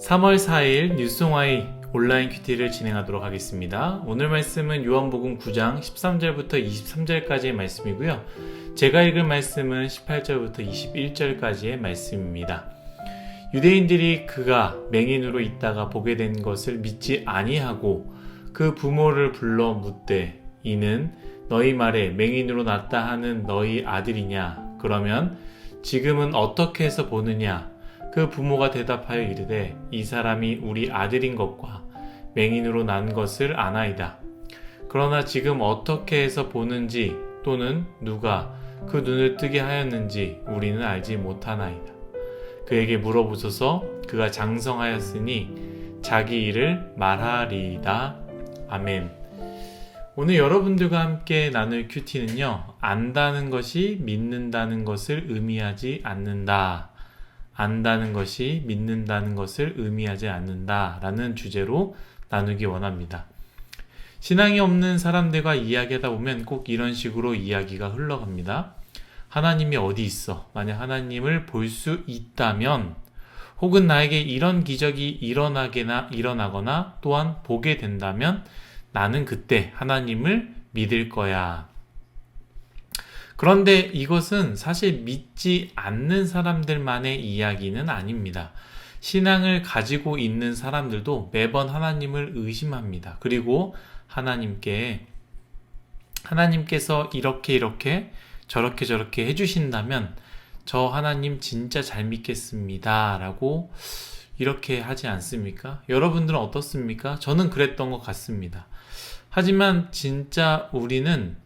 3월 4일 뉴스송아이 온라인 큐티를 진행하도록 하겠습니다. 오늘 말씀은 요한복음 9장 13절부터 23절까지의 말씀이고요. 제가 읽을 말씀은 18절부터 21절까지의 말씀입니다. 유대인들이 그가 맹인으로 있다가 보게 된 것을 믿지 아니하고 그 부모를 불러 묻되 이는 너희 말에 맹인으로 났다 하는 너희 아들이냐? 그러면 지금은 어떻게 해서 보느냐? 그 부모가 대답하여 이르되 이 사람이 우리 아들인 것과 맹인으로 난 것을 아나이다. 그러나 지금 어떻게 해서 보는지 또는 누가 그 눈을 뜨게 하였는지 우리는 알지 못하나이다. 그에게 물어보소서. 그가 장성하였으니 자기 일을 말하리이다. 아멘. 오늘 여러분들과 함께 나눌 큐티는요, 안다는 것이 믿는다는 것을 의미하지 않는다. 안다는 것이 믿는다는 것을 의미하지 않는다 라는 주제로 나누기 원합니다. 신앙이 없는 사람들과 이야기하다 보면 꼭 이런 식으로 이야기가 흘러갑니다. 하나님이 어디 있어? 만약 하나님을 볼 수 있다면 혹은 나에게 이런 기적이 일어나거나 또한 보게 된다면 나는 그때 하나님을 믿을 거야. 그런데 이것은 사실 믿지 않는 사람들만의 이야기는 아닙니다. 신앙을 가지고 있는 사람들도 매번 하나님을 의심합니다. 그리고 하나님께서 이렇게 저렇게 해주신다면 저 하나님 진짜 잘 믿겠습니다 라고 이렇게 하지 않습니까? 여러분들은 어떻습니까? 저는 그랬던 것 같습니다. 하지만 진짜 우리는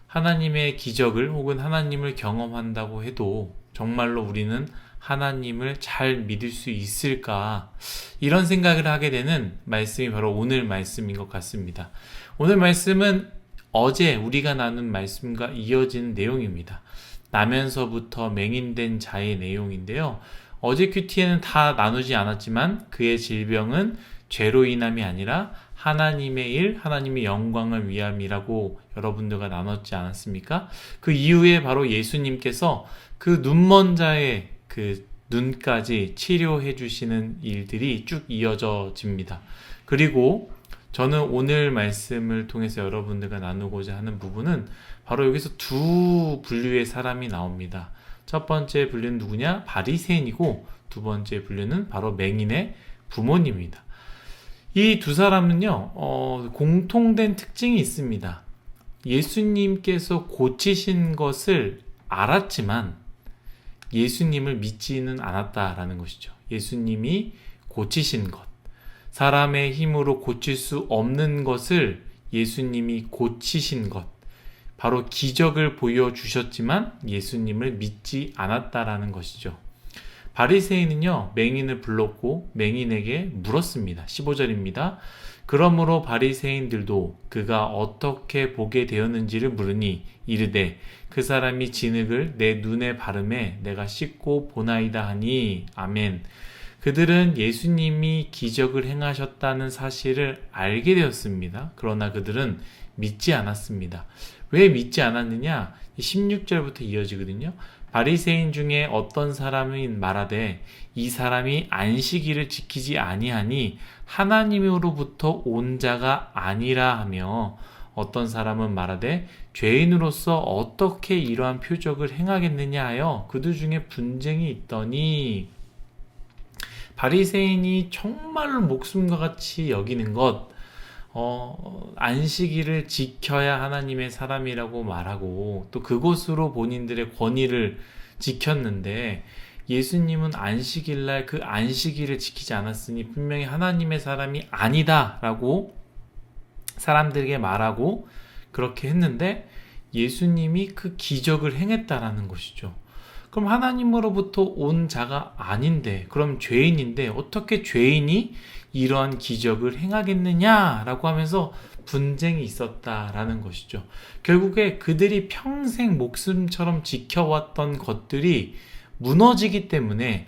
하나님의 기적을 혹은 하나님을 경험한다고 해도 정말로 우리는 하나님을 잘 믿을 수 있을까? 이런 생각을 하게 되는 말씀이 바로 오늘 말씀인 것 같습니다. 오늘 말씀은 어제 우리가 나눈 말씀과 이어지는 내용입니다. 나면서부터 맹인된 자의 내용인데요. 어제 큐티에는 다 나누지 않았지만 그의 질병은 죄로 인함이 아니라 하나님의 일, 하나님의 영광을 위함이라고 여러분들과 나눴지 않았습니까? 그 이후에 바로 예수님께서 그 눈먼 자의 그 눈까지 치료해 주시는 일들이 쭉 이어집니다. 그리고 저는 오늘 말씀을 통해서 여러분들과 나누고자 하는 부분은 바로 여기서 두 분류의 사람이 나옵니다. 첫 번째 분류는 누구냐? 바리새인이고 두 번째 분류는 바로 맹인의 부모님입니다. 이 두 사람은요, 공통된 특징이 있습니다. 예수님께서 고치신 것을 알았지만 예수님을 믿지는 않았다라는 것이죠. 예수님이 고치신 것, 사람의 힘으로 고칠 수 없는 것을 예수님이 고치신 것, 바로 기적을 보여주셨지만 예수님을 믿지 않았다라는 것이죠. 바리새인은요, 맹인을 불렀고 맹인에게 물었습니다. 15절입니다. 그러므로 바리새인들도 그가 어떻게 보게 되었는지를 물으니 이르되 그 사람이 진흙을 내 눈에 바르매 내가 씻고 보나이다 하니 아멘. 그들은 예수님이 기적을 행하셨다는 사실을 알게 되었습니다. 그러나 그들은 믿지 않았습니다. 왜 믿지 않았느냐? 16절부터 이어지거든요. 바리새인 중에 어떤 사람이 말하되 이 사람이 안식일을 지키지 아니하니 하나님으로부터 온 자가 아니라 하며 어떤 사람은 말하되 죄인으로서 어떻게 이러한 표적을 행하겠느냐 하여 그들 중에 분쟁이 있더니 바리새인이 정말로 목숨과 같이 여기는 것, 안식일을 지켜야 하나님의 사람이라고 말하고 또 그것으로 본인들의 권위를 지켰는데 예수님은 안식일날 그 안식일을 지키지 않았으니 분명히 하나님의 사람이 아니다 라고 사람들에게 말하고 그렇게 했는데 예수님이 그 기적을 행했다라는 것이죠. 그럼 하나님으로부터 온 자가 아닌데, 그럼 죄인인데 어떻게 죄인이 이러한 기적을 행하겠느냐라고 하면서 분쟁이 있었다라는 것이죠. 결국에 그들이 평생 목숨처럼 지켜왔던 것들이 무너지기 때문에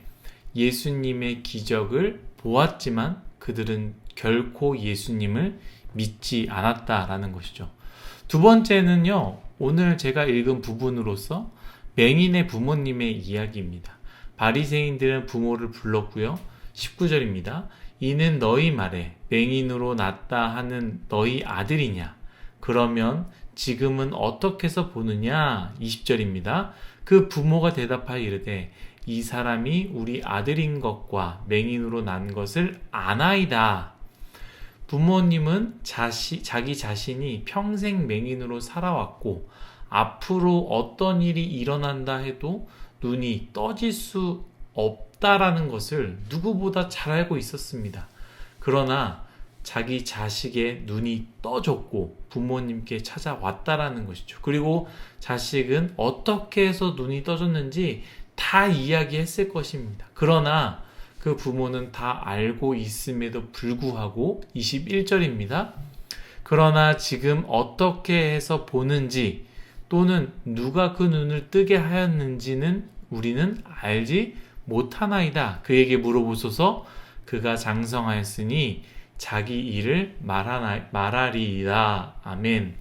예수님의 기적을 보았지만 그들은 결코 예수님을 믿지 않았다라는 것이죠. 두 번째는요, 오늘 제가 읽은 부분으로서 맹인의 부모님의 이야기입니다. 바리새인들은 부모를 불렀고요. 19절입니다. 이는 너희 말에 맹인으로 났다 하는 너희 아들이냐? 그러면 지금은 어떻게 해서 보느냐? 20절입니다. 그 부모가 대답하여 이르되 이 사람이 우리 아들인 것과 맹인으로 난 것을 아나이다. 부모님은 자기 자신이 평생 맹인으로 살아왔고 앞으로 어떤 일이 일어난다 해도 눈이 떠질 수 없다라는 것을 누구보다 잘 알고 있었습니다. 그러나 자기 자식의 눈이 떠졌고 부모님께 찾아왔다라는 것이죠. 그리고 자식은 어떻게 해서 눈이 떠졌는지 다 이야기했을 것입니다. 그러나 그 부모는 다 알고 있음에도 불구하고 21절입니다. 그러나 지금 어떻게 해서 보는지 또는 누가 그 눈을 뜨게 하였는지는 우리는 알지 못하나이다. 그에게 물어보소서. 그가 장성하였으니 자기 일을 말하리이다. 아멘.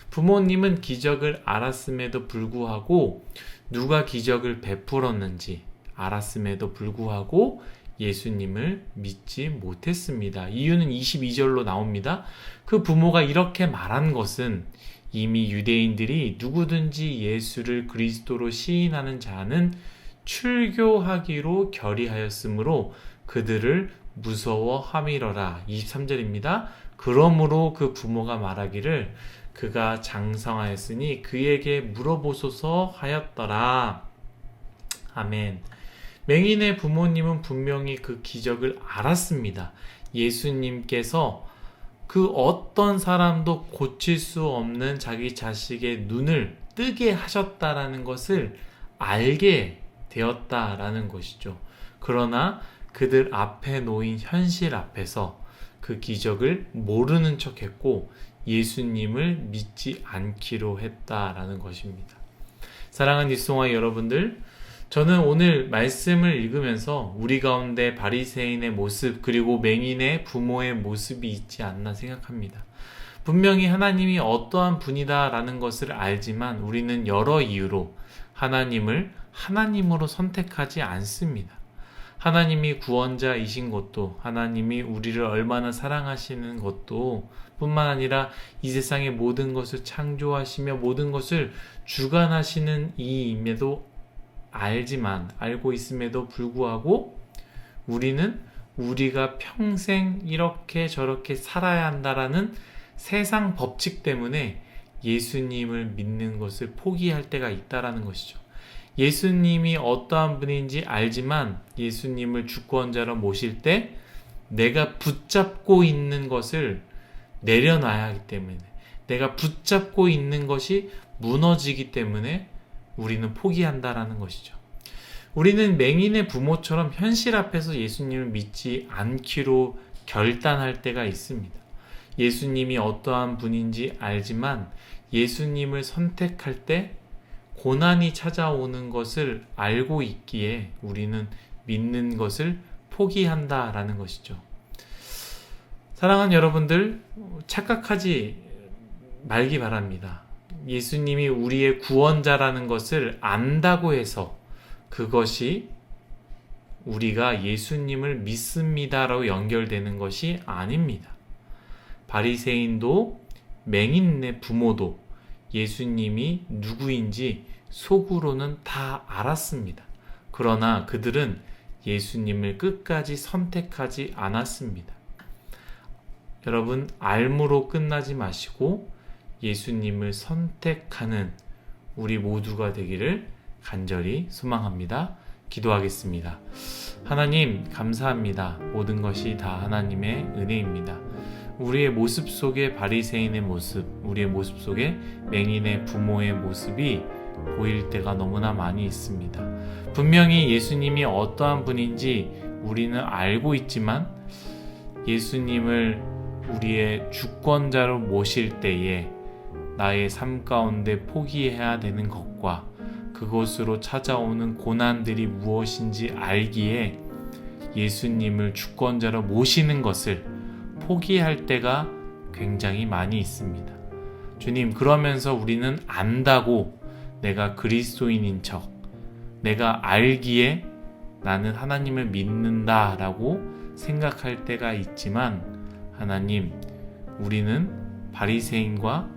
부모님은 기적을 알았음에도 불구하고 누가 기적을 베풀었는지 알았음에도 불구하고 예수님을 믿지 못했습니다. 이유는 22절로 나옵니다. 그 부모가 이렇게 말한 것은 이미 유대인들이 누구든지 예수를 그리스도로 시인하는 자는 출교하기로 결의하였으므로 그들을 무서워함이러라. 23절입니다. 그러므로 그 부모가 말하기를 그가 장성하였으니 그에게 물어보소서 하였더라. 아멘. 맹인의 부모님은 분명히 그 기적을 알았습니다. 예수님께서 그 어떤 사람도 고칠 수 없는 자기 자식의 눈을 뜨게 하셨다라는 것을 알게 되었다라는 것이죠. 그러나 그들 앞에 놓인 현실 앞에서 그 기적을 모르는 척했고 예수님을 믿지 않기로 했다라는 것입니다. 사랑하는 일송아 여러분들, 저는 오늘 말씀을 읽으면서 우리 가운데 바리새인의 모습 그리고 맹인의 부모의 모습이 있지 않나 생각합니다. 분명히 하나님이 어떠한 분이다라는 것을 알지만 우리는 여러 이유로 하나님을 하나님으로 선택하지 않습니다. 하나님이 구원자이신 것도 하나님이 우리를 얼마나 사랑하시는 것도 뿐만 아니라 이 세상의 모든 것을 창조하시며 모든 것을 주관하시는 이임에도 알고 있음에도 불구하고 우리는 우리가 평생 이렇게 저렇게 살아야 한다라는 세상 법칙 때문에 예수님을 믿는 것을 포기할 때가 있다라는 것이죠. 예수님이 어떠한 분인지 알지만 예수님을 주권자로 모실 때 내가 붙잡고 있는 것을 내려놔야 하기 때문에 내가 붙잡고 있는 것이 무너지기 때문에 우리는 포기한다라는 것이죠. 우리는 맹인의 부모처럼 현실 앞에서 예수님을 믿지 않기로 결단할 때가 있습니다. 예수님이 어떠한 분인지 알지만 예수님을 선택할 때 고난이 찾아오는 것을 알고 있기에 우리는 믿는 것을 포기한다라는 것이죠. 사랑하는 여러분들, 착각하지 말기 바랍니다. 예수님이 우리의 구원자라는 것을 안다고 해서 그것이 우리가 예수님을 믿습니다라고 연결되는 것이 아닙니다. 바리새인도 맹인의 부모도 예수님이 누구인지 속으로는 다 알았습니다. 그러나 그들은 예수님을 끝까지 선택하지 않았습니다. 여러분, 알므로 끝나지 마시고 예수님을 선택하는 우리 모두가 되기를 간절히 소망합니다. 기도하겠습니다. 하나님, 감사합니다. 모든 것이 다 하나님의 은혜입니다. 우리의 모습 속에 바리새인의 모습, 우리의 모습 속에 맹인의 부모의 모습이 보일 때가 너무나 많이 있습니다. 분명히 예수님이 어떠한 분인지 우리는 알고 있지만 예수님을 우리의 주권자로 모실 때에 나의 삶 가운데 포기해야 되는 것과 그것으로 찾아오는 고난들이 무엇인지 알기에 예수님을 주권자로 모시는 것을 포기할 때가 굉장히 많이 있습니다. 주님, 그러면서 우리는 안다고 내가 그리스도인인 척, 내가 알기에 나는 하나님을 믿는다라고 생각할 때가 있지만 하나님, 우리는 바리새인과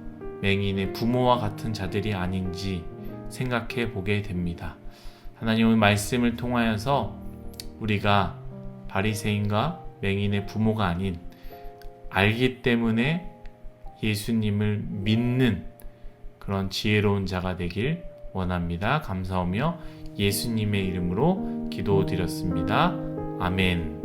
맹인의 부모와 같은 자들이 아닌지 생각해 보게 됩니다. 하나님, 오늘 말씀을 통하여서 우리가 바리새인과 맹인의 부모가 아닌 알기 때문에 예수님을 믿는 그런 지혜로운 자가 되길 원합니다. 감사하며 예수님의 이름으로 기도드렸습니다. 아멘.